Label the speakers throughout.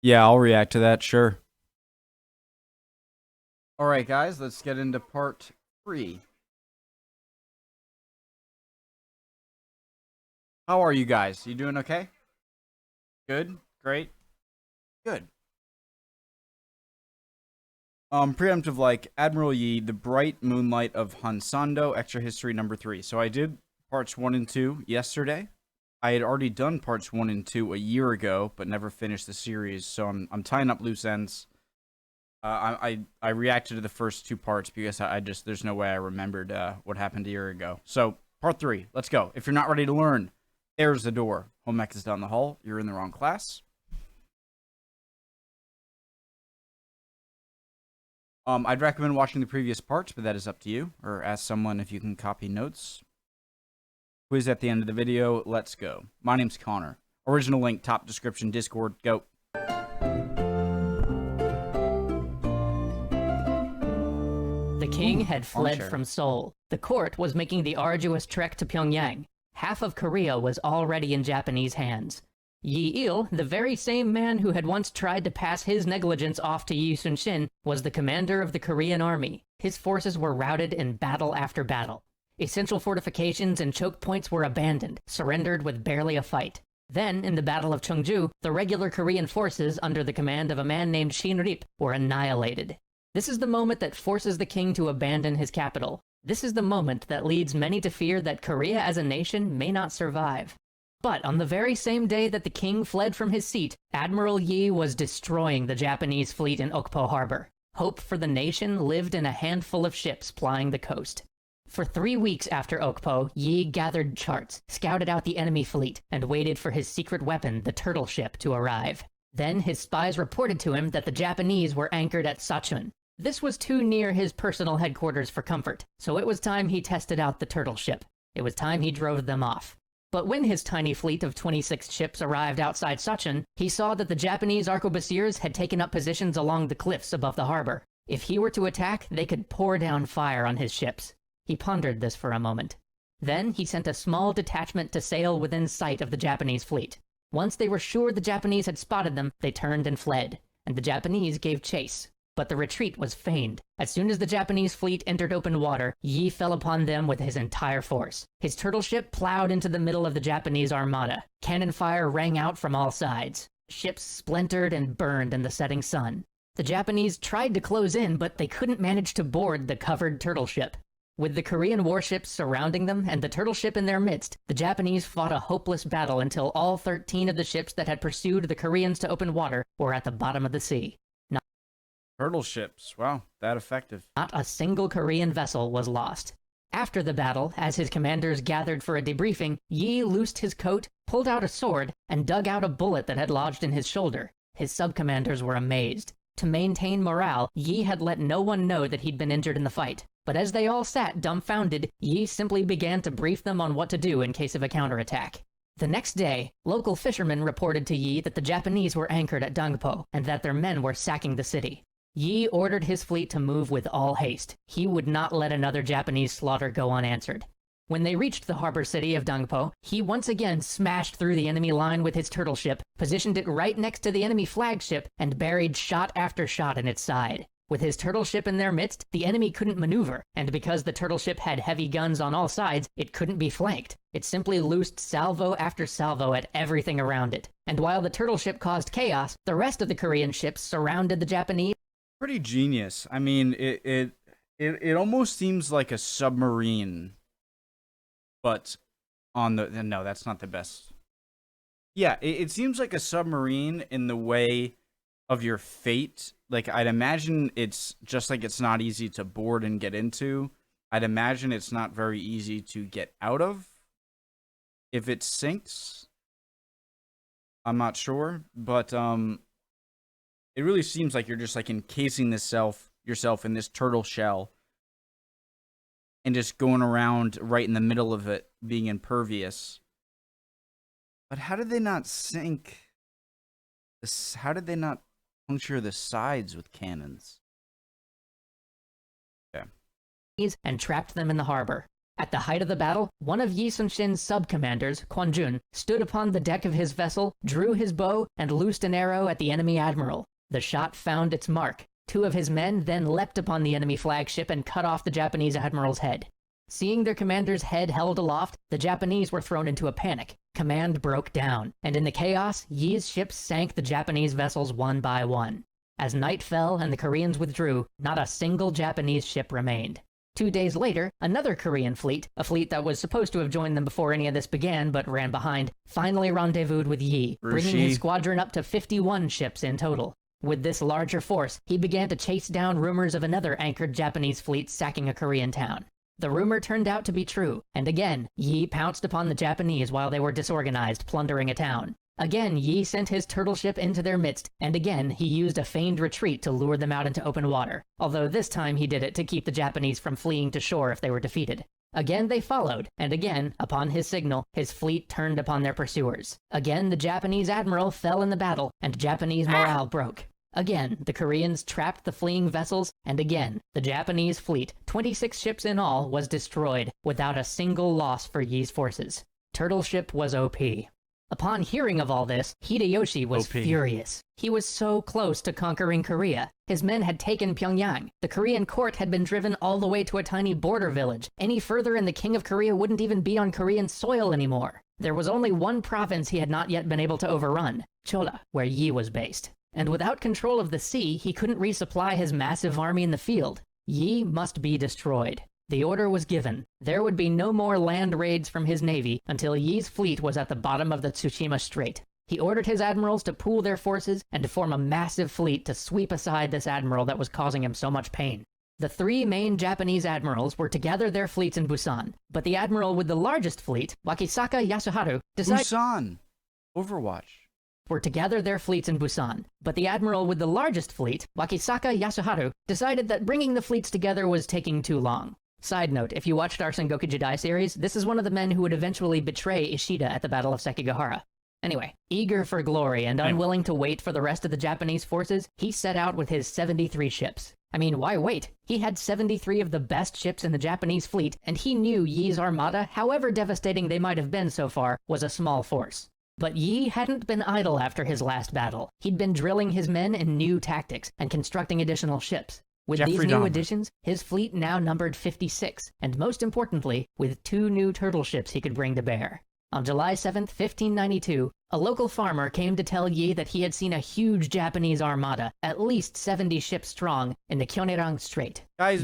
Speaker 1: Yeah, I'll react to that, sure. Alright, guys, let's get into part 3. How are you guys? You doing okay? Good? Great? Good. Preemptive like Admiral Yi, the bright moonlight of Hansando, extra history number 3. So I did parts 1 and 2 yesterday. I had already done parts 1 and 2 a year ago, but never finished the series, so I'm tying up loose ends. I reacted to the first 2 parts because I just there's no way I remembered what happened a year ago. So part 3, let's go. If you're not ready to learn, there's the door. Home ec is down the hall. You're in the wrong class. I'd recommend watching the previous parts, but that is up to you. Or ask someone if you can copy notes. Quiz at the end of the video. Let's go. My name's Connor. Original link, top description, Discord. Go.
Speaker 2: The king had fled
Speaker 1: armchair.
Speaker 2: from Seoul. The court was making the arduous trek to Pyongyang. Half of Korea was already in Japanese hands. Yi Il, the very same man who had once tried to pass his negligence off to Yi Sun-shin, was the commander of the Korean army. His forces were routed in battle after battle. Essential fortifications and choke points were abandoned, surrendered with barely a fight. Then, in the Battle of Cheongju, the regular Korean forces, under the command of a man named Shin Rip, were annihilated. This is the moment that forces the king to abandon his capital. This is the moment that leads many to fear that Korea as a nation may not survive. But on the very same day that the king fled from his seat, Admiral Yi was destroying the Japanese fleet in Okpo Harbor. Hope for the nation lived in a handful of ships plying the coast. For 3 weeks after Okpo, Yi gathered charts, scouted out the enemy fleet, and waited for his secret weapon, the turtle ship, to arrive. Then his spies reported to him that the Japanese were anchored at Sachun. This was too near his personal headquarters for comfort, so it was time he tested out the turtle ship. It was time he drove them off. But when his tiny fleet of 26 ships arrived outside Sachun, he saw that the Japanese arquebusiers had taken up positions along the cliffs above the harbor. If he were to attack, they could pour down fire on his ships. He pondered this for a moment. Then he sent a small detachment to sail within sight of the Japanese fleet. Once they were sure the Japanese had spotted them, they turned and fled, and the Japanese gave chase. But the retreat was feigned. As soon as the Japanese fleet entered open water, Yi fell upon them with his entire force. His turtle ship plowed into the middle of the Japanese armada. Cannon fire rang out from all sides. Ships splintered and burned in the setting sun. The Japanese tried to close in, but they couldn't manage to board the covered turtle ship. With the Korean warships surrounding them and the turtle ship in their midst, the Japanese fought a hopeless battle until all 13 of the ships that had pursued the Koreans to open water were at the bottom of the sea.
Speaker 1: Turtle ships. Wow, that effective.
Speaker 2: Not a single Korean vessel was lost. After the battle, as his commanders gathered for a debriefing, Yi loosed his coat, pulled out a sword, and dug out a bullet that had lodged in his shoulder. His sub-commanders were amazed. To maintain morale, Yi had let no one know that he'd been injured in the fight. But as they all sat dumbfounded, Yi simply began to brief them on what to do in case of a counterattack. The next day, local fishermen reported to Yi that the Japanese were anchored at Dongpo, and that their men were sacking the city. Yi ordered his fleet to move with all haste. He would not let another Japanese slaughter go unanswered. When they reached the harbor city of Dongpo, he once again smashed through the enemy line with his turtle ship, positioned it right next to the enemy flagship, and buried shot after shot in its side. With his turtle ship in their midst, the enemy couldn't maneuver, and because the turtle ship had heavy guns on all sides, it couldn't be flanked. It simply loosed salvo after salvo at everything around it. And while the turtle ship caused chaos, the rest of the Korean ships surrounded the Japanese.
Speaker 1: Pretty genius. I mean, it almost seems like a submarine, but on the no, that's not the best. Yeah, it seems like a submarine in the way of your fate. Like, I'd imagine it's just like it's not easy to board and get into. I'd imagine it's not very easy to get out of if it sinks. I'm not sure, but it really seems like you're just like encasing yourself in this turtle shell and just going around right in the middle of it, being impervious. But how did they not sink this? How did they not puncture the sides with cannons? Okay.
Speaker 2: And trapped them in the harbor. At the height of the battle, one of Yi Sun-shin's sub-commanders, Kwanjun, stood upon the deck of his vessel, drew his bow, and loosed an arrow at the enemy admiral. The shot found its mark. 2 of his men then leapt upon the enemy flagship and cut off the Japanese admiral's head. Seeing their commander's head held aloft, the Japanese were thrown into a panic. Command broke down, and in the chaos, Yi's ships sank the Japanese vessels one by one. As night fell and the Koreans withdrew, not a single Japanese ship remained. 2 days later, another Korean fleet, a fleet that was supposed to have joined them before any of this began but ran behind, finally rendezvoused with Yi, bringing his squadron up to 51 ships in total. With this larger force, he began to chase down rumors of another anchored Japanese fleet sacking a Korean town. The rumor turned out to be true, and again, Yi pounced upon the Japanese while they were disorganized, plundering a town. Again, Yi sent his turtle ship into their midst, and again, he used a feigned retreat to lure them out into open water, although this time he did it to keep the Japanese from fleeing to shore if they were defeated. Again they followed, and again, upon his signal, his fleet turned upon their pursuers. Again, the Japanese admiral fell in the battle, and Japanese morale broke. Again, the Koreans trapped the fleeing vessels, and again, the Japanese fleet, 26 ships in all, was destroyed, without a single loss for Yi's forces. Turtle ship was OP. Upon hearing of all this, Hideyoshi was furious. He was so close to conquering Korea. His men had taken Pyongyang. The Korean court had been driven all the way to a tiny border village. Any further and the King of Korea wouldn't even be on Korean soil anymore. There was only one province he had not yet been able to overrun, Chola, where Yi was based. And without control of the sea, he couldn't resupply his massive army in the field. Yi must be destroyed. The order was given. There would be no more land raids from his navy until Yi's fleet was at the bottom of the Tsushima Strait. He ordered his admirals to pool their forces and to form a massive fleet to sweep aside this admiral that was causing him so much pain. The 3 main Japanese admirals were to gather their fleets in Busan, but the admiral with the largest fleet, Wakisaka Yasuharu, decided—
Speaker 1: Busan! Overwatch.
Speaker 2: Were to gather their fleets in Busan, but the admiral with the largest fleet, Wakisaka Yasuharu, decided that bringing the fleets together was taking too long. Side note, if you watched our Sengoku Jidai series, this is one of the men who would eventually betray Ishida at the Battle of Sekigahara. Anyway, eager for glory and unwilling to wait for the rest of the Japanese forces, he set out with his 73 ships. I mean, why wait? He had 73 of the best ships in the Japanese fleet, and he knew Yi's armada, however devastating they might have been so far, was a small force. But Yi hadn't been idle after his last battle. He'd been drilling his men in new tactics and constructing additional ships. With these new additions, his fleet now numbered 56, and most importantly, with 2 new turtle ships he could bring to bear. On July 7th, 1592, a local farmer came to tell Yi that he had seen a huge Japanese armada, at least 70 ships strong, in the Kyonerang Strait.
Speaker 1: Guys,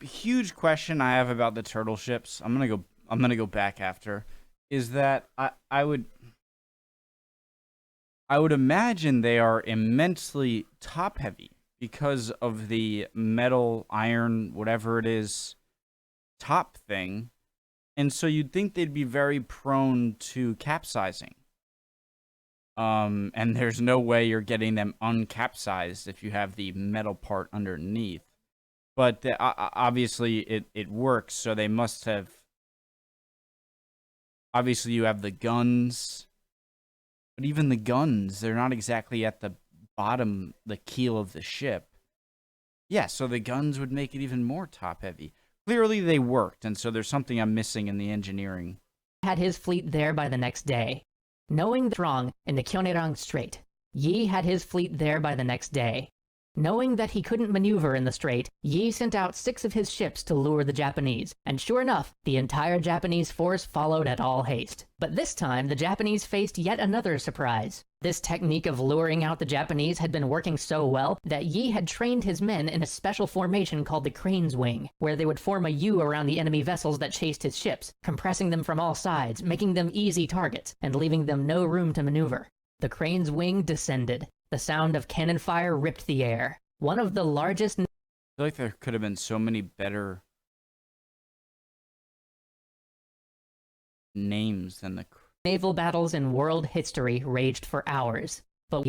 Speaker 1: huge question I have about the turtle ships. I'm gonna go back after. Is that I would imagine they are immensely top heavy because of the metal, iron, whatever it is, top thing. And so you'd think they'd be very prone to capsizing. And there's no way you're getting them uncapsized if you have the metal part underneath. But obviously it works, so they must have... Obviously you have the guns. But even the guns, they're not exactly at the bottom, the keel of the ship. Yeah, so the guns would make it even more top-heavy. Clearly they worked, and so there's something I'm missing in the engineering.
Speaker 2: Had his fleet there by the next day. Knowing the strong in the Kyonerang Strait, Yi had his fleet there by the next day. Knowing that he couldn't maneuver in the strait, Yi sent out 6 of his ships to lure the Japanese, and sure enough, the entire Japanese force followed at all haste. But this time, the Japanese faced yet another surprise. This technique of luring out the Japanese had been working so well that Yi had trained his men in a special formation called the Crane's Wing, where they would form a U around the enemy vessels that chased his ships, compressing them from all sides, making them easy targets, and leaving them no room to maneuver. The Crane's Wing descended. The sound of cannon fire ripped the air. One of the largest...
Speaker 1: I feel like there could have been so many better names than the...
Speaker 2: naval battles in world history raged for hours. But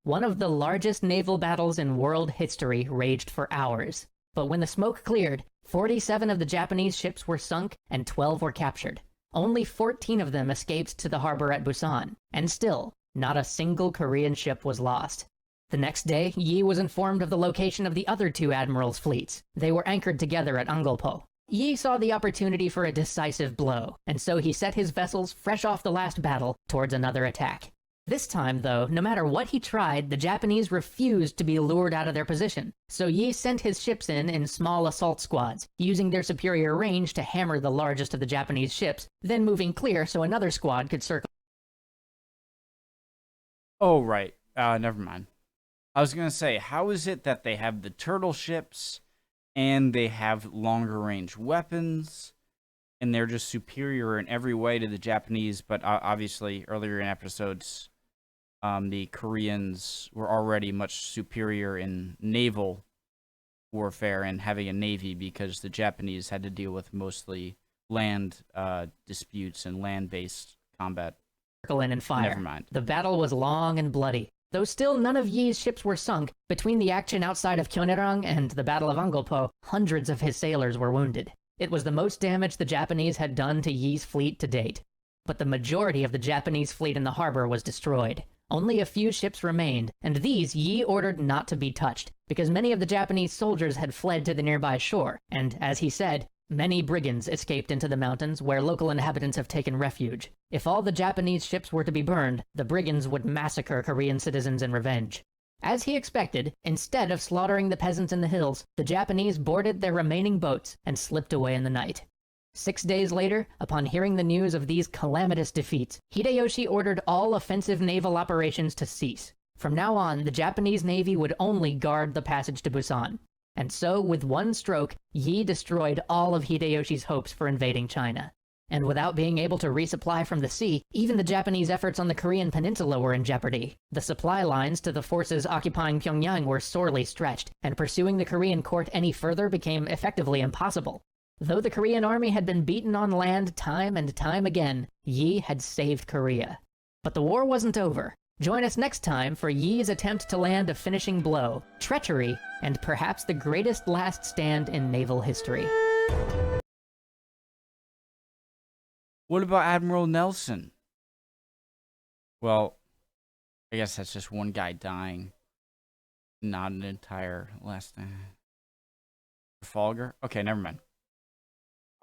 Speaker 2: one of the largest naval battles in world history raged for hours. But when the smoke cleared, 47 of the Japanese ships were sunk and 12 were captured. Only 14 of them escaped to the harbor at Busan, and still, not a single Korean ship was lost. The next day, Yi was informed of the location of the other 2 admirals' fleets. They were anchored together at Angolpo. Yi saw the opportunity for a decisive blow, and so he set his vessels fresh off the last battle towards another attack. This time, though, no matter what he tried, the Japanese refused to be lured out of their position, so Yi sent his ships in small assault squads, using their superior range to hammer the largest of the Japanese ships, then moving clear so another squad could circle.
Speaker 1: Oh, right. Never mind. I was going to say, how is it that they have the turtle ships and they have longer range weapons and they're just superior in every way to the Japanese, but obviously earlier in episodes, the Koreans were already much superior in naval warfare and having a navy because the Japanese had to deal with mostly land disputes and land-based combat.
Speaker 2: In and fire.
Speaker 1: Never mind.
Speaker 2: The battle was long and bloody. Though still none of Yi's ships were sunk, between the action outside of Kyonerang and the Battle of Angolpo, hundreds of his sailors were wounded. It was the most damage the Japanese had done to Yi's fleet to date. But the majority of the Japanese fleet in the harbor was destroyed. Only a few ships remained, and these Yi ordered not to be touched, because many of the Japanese soldiers had fled to the nearby shore, and, as he said, many brigands escaped into the mountains where local inhabitants have taken refuge. If all the Japanese ships were to be burned, the brigands would massacre Korean citizens in revenge. As he expected, instead of slaughtering the peasants in the hills, the Japanese boarded their remaining boats and slipped away in the night. 6 days later, upon hearing the news of these calamitous defeats, Hideyoshi ordered all offensive naval operations to cease. From now on, the Japanese Navy would only guard the passage to Busan. And so, with one stroke, Yi destroyed all of Hideyoshi's hopes for invading China. And without being able to resupply from the sea, even the Japanese efforts on the Korean peninsula were in jeopardy. The supply lines to the forces occupying Pyongyang were sorely stretched, and pursuing the Korean court any further became effectively impossible. Though the Korean army had been beaten on land time and time again, Yi had saved Korea. But the war wasn't over. Join us next time for Yi's attempt to land a finishing blow, treachery, and perhaps the greatest last stand in naval history.
Speaker 1: What about Admiral Nelson? Well, I guess that's just one guy dying. Not an entire last stand. Trafalgar? Okay, never mind.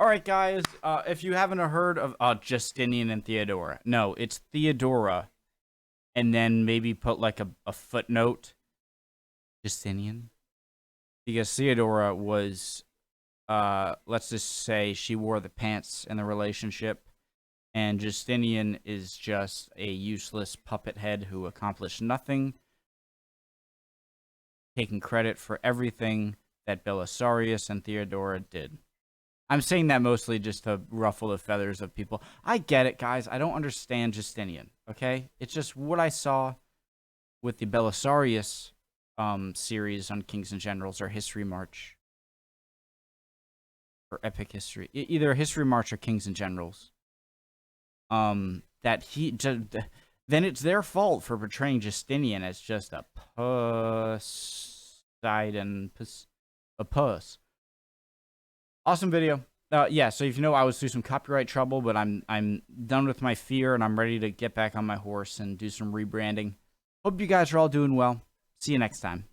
Speaker 1: Alright, guys. If you haven't heard of Justinian and Theodora. No, it's Theodora. And then maybe put like a footnote. Justinian. Because Theodora was, let's just say she wore the pants in the relationship. And Justinian is just a useless puppet head who accomplished nothing. Taking credit for everything that Belisarius and Theodora did. I'm saying that mostly just to ruffle the feathers of people. I get it, guys. I don't understand Justinian, okay? It's just what I saw with the Belisarius series on Kings and Generals or History March. Or Epic History. Either History March or Kings and Generals. That he... Then it's their fault for portraying Justinian as just a puss. A puss. Awesome video. Yeah, so if you know, I was through some copyright trouble, but I'm done with my fear, and I'm ready to get back on my horse and do some rebranding. Hope you guys are all doing well. See you next time.